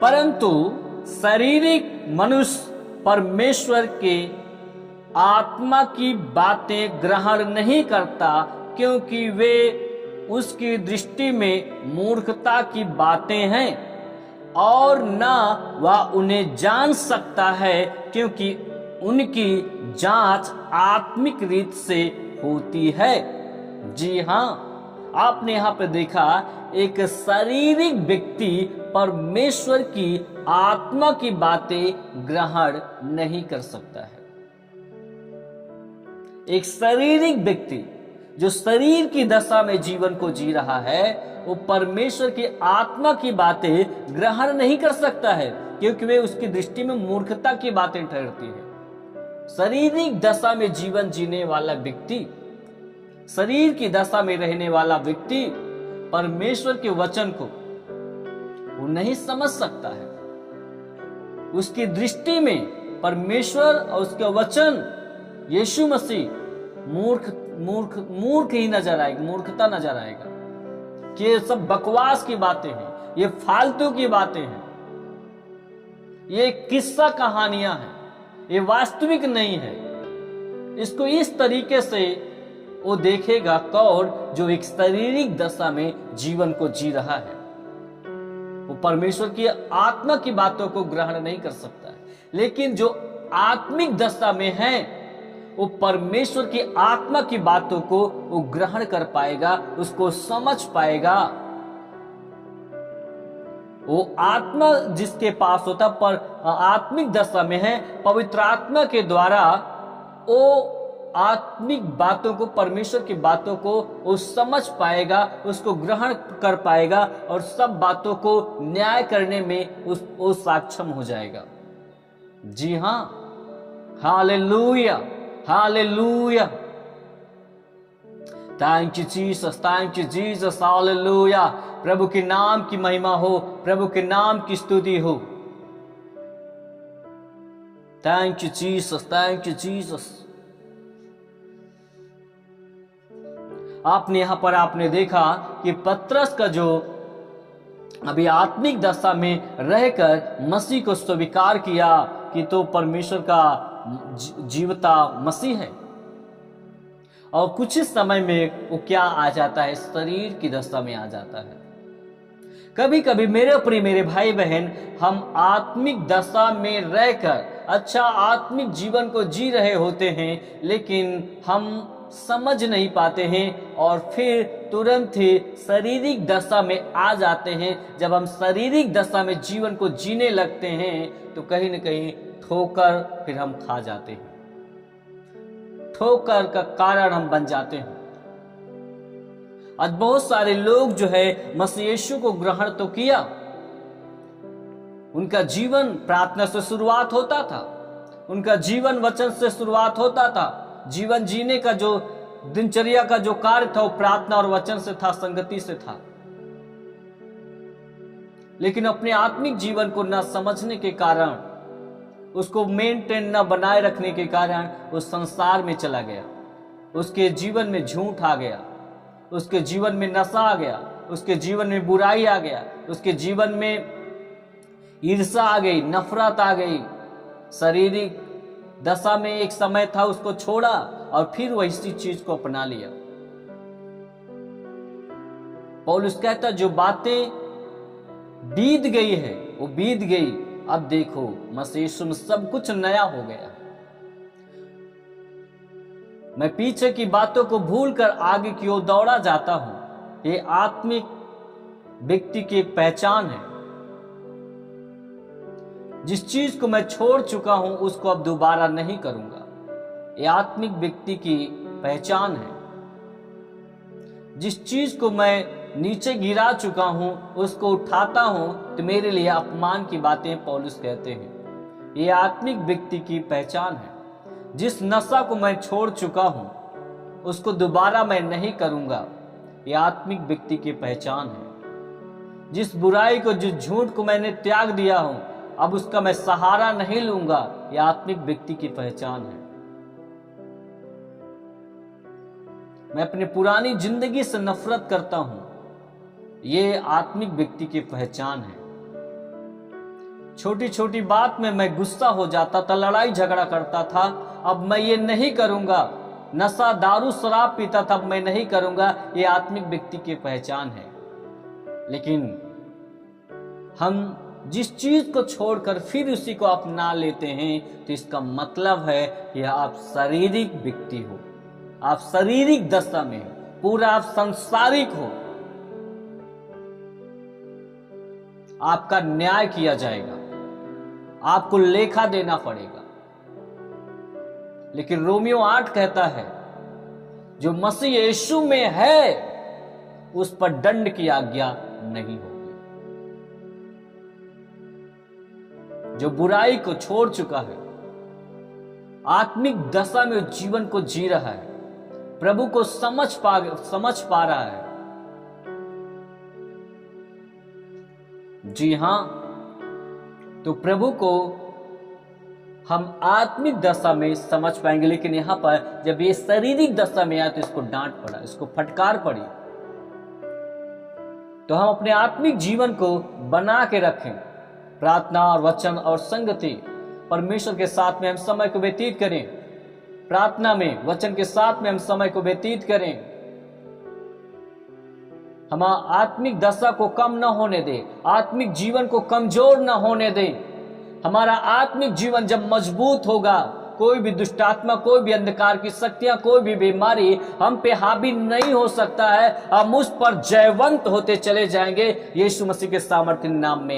परंतु शारीरिक मनुष्य परमेश्वर के आत्मा की बातें ग्रहण नहीं करता, क्योंकि वे उसकी दृष्टि में मूर्खता की बातें हैं और न वह उन्हें जान सकता है, क्योंकि उनकी जांच आत्मिक रीत से होती है। जी हाँ, आपने यहां पर देखा, एक शारीरिक व्यक्ति परमेश्वर की आत्मा की बातें ग्रहण नहीं कर सकता है। एक शारीरिक व्यक्ति जो शरीर की दशा में जीवन को जी रहा है, वो परमेश्वर की आत्मा की बातें ग्रहण नहीं कर सकता है, क्योंकि वे उसकी दृष्टि में मूर्खता की बातें ठहरती है। शारीरिक दशा में जीवन जीने वाला व्यक्ति, शरीर की दशा में रहने वाला व्यक्ति परमेश्वर के वचन को वो नहीं समझ सकता है। उसकी दृष्टि में परमेश्वर और उसके वचन यीशु मसीह मूर्ख ही नजर आएगा, मूर्खता नजर आएगा कि ये सब बकवास की बातें हैं, ये फालतू की बातें हैं, ये किस्सा कहानियां हैं, ये वास्तविक नहीं है। इसको इस तरीके से वो देखेगा कौन? जो एक शारीरिक दशा में जीवन को जी रहा है, वो परमेश्वर की आत्मा की बातों को ग्रहण नहीं कर सकता है। लेकिन जो आत्मिक दशा में है, वो परमेश्वर की आत्मा की बातों को वो ग्रहण कर पाएगा, उसको समझ पाएगा। वो आत्मा जिसके पास होता पर आत्मिक दशा में है, पवित्र आत्मा के द्वारा वो आत्मिक बातों को, परमेश्वर की बातों को वो समझ पाएगा, उसको ग्रहण कर पाएगा और सब बातों को न्याय करने में वो सक्षम हो जाएगा। जी हाँ, hallelujah, hallelujah, thank you Jesus, thank you Jesus, hallelujah. प्रभु के नाम की महिमा हो, प्रभु के नाम की स्तुति हो। Thank you Jesus, thank you Jesus. आपने देखा कि पतरस का जो अभी आत्मिक दशा में रहकर मसीह को स्वीकार किया कि तो परमेश्वर का जीवता मसीह है, और कुछ ही समय में वो क्या आ जाता है? शरीर की दशा में आ जाता है। कभी कभी मेरे भाई बहन, हम आत्मिक दशा में रहकर अच्छा आत्मिक जीवन को जी रहे होते हैं, लेकिन हम समझ नहीं पाते हैं और फिर तुरंत ही शारीरिक दशा में आ जाते हैं। जब हम शारीरिक दशा में जीवन को जीने लगते हैं तो कहीं न कहीं ठोकर फिर हम खा जाते हैं, ठोकर का कारण हम बन जाते हैं। आज बहुत सारे लोग जो है मसीह यीशु को ग्रहण तो किया, उनका जीवन प्रार्थना से शुरुआत होता था, उनका जीवन वचन से शुरुआत होता था, जीवन जीने का जो दिनचर्या का जो कार्य था वो प्रार्थना और वचन से था, संगति से था। लेकिन अपने आत्मिक जीवन को न समझने के कारण, उसको मेंटेन न बनाए रखने के कारण वो संसार में चला गया, उसके जीवन में झूठ आ गया, उसके जीवन में नशा आ गया, उसके जीवन में बुराई आ गया, उसके जीवन में ईर्ष्या आ गई, नफरत आ गई। शारीरिक दशा में एक समय था, उसको छोड़ा और फिर वह इसी चीज को अपना लिया। पौलुस कहता जो बातें बीत गई है वो बीत गई, अब देखो मसीह यीशु में सब कुछ नया हो गया। मैं पीछे की बातों को भूलकर आगे की ओर दौड़ा जाता हूं। ये आत्मिक व्यक्ति की एक पहचान है। जिस चीज को मैं छोड़ चुका हूं उसको अब दोबारा नहीं करूंगा, ये आत्मिक व्यक्ति की पहचान है। जिस चीज को मैं नीचे गिरा चुका हूं उसको उठाता हूं तो मेरे लिए अपमान की बातें पौलुस कहते हैं, ये आत्मिक व्यक्ति की पहचान है। जिस नशा को मैं छोड़ चुका हूं उसको दोबारा मैं नहीं करूंगा, ये आत्मिक व्यक्ति की पहचान है। जिस बुराई को, जिस झूठ को मैंने त्याग दिया हूं अब उसका मैं सहारा नहीं लूंगा, यह आत्मिक व्यक्ति की पहचान है। मैं अपनी पुरानी जिंदगी से नफरत करता हूं, यह आत्मिक व्यक्ति की पहचान है। छोटी छोटी बात में मैं गुस्सा हो जाता था, लड़ाई झगड़ा करता था। अब मैं ये नहीं करूंगा। नशा दारू शराब पीता था, अब मैं नहीं करूंगा। ये आत्मिक व्यक्ति की पहचान है। लेकिन हम जिस चीज को छोड़कर फिर उसी को अपना लेते हैं, तो इसका मतलब है कि आप शारीरिक व्यक्ति हो, आप शारीरिक दशा में हो, पूरा आप सांसारिक हो। आपका न्याय किया जाएगा, आपको लेखा देना पड़ेगा। लेकिन रोमियो 8 कहता है, जो मसीह यीशु में है उस पर दंड की आज्ञा नहीं होगी। जो बुराई को छोड़ चुका है, आत्मिक दशा में जीवन को जी रहा है, प्रभु को समझ पा रहा है। जी हां, तो प्रभु को हम आत्मिक दशा में समझ पाएंगे। लेकिन यहां पर जब ये शारीरिक दशा में आया तो इसको डांट पड़ा, इसको फटकार पड़ी। तो हम अपने आत्मिक जीवन को बना के रखें, प्रार्थना और वचन और संगति, परमेश्वर के साथ में हम समय को व्यतीत करें, प्रार्थना में वचन के साथ में हम समय को व्यतीत करें। हम आत्मिक दशा को कम न होने दें, आत्मिक जीवन को कमजोर न होने दें। हमारा आत्मिक जीवन जब मजबूत होगा, कोई भी दुष्टात्मा, कोई भी अंधकार की शक्तियां, कोई भी बीमारी हम पे हावी नहीं हो सकता है। हम उस पर जयवंत होते चले जाएंगे, यीशु मसीह के सामर्थ्य नाम में।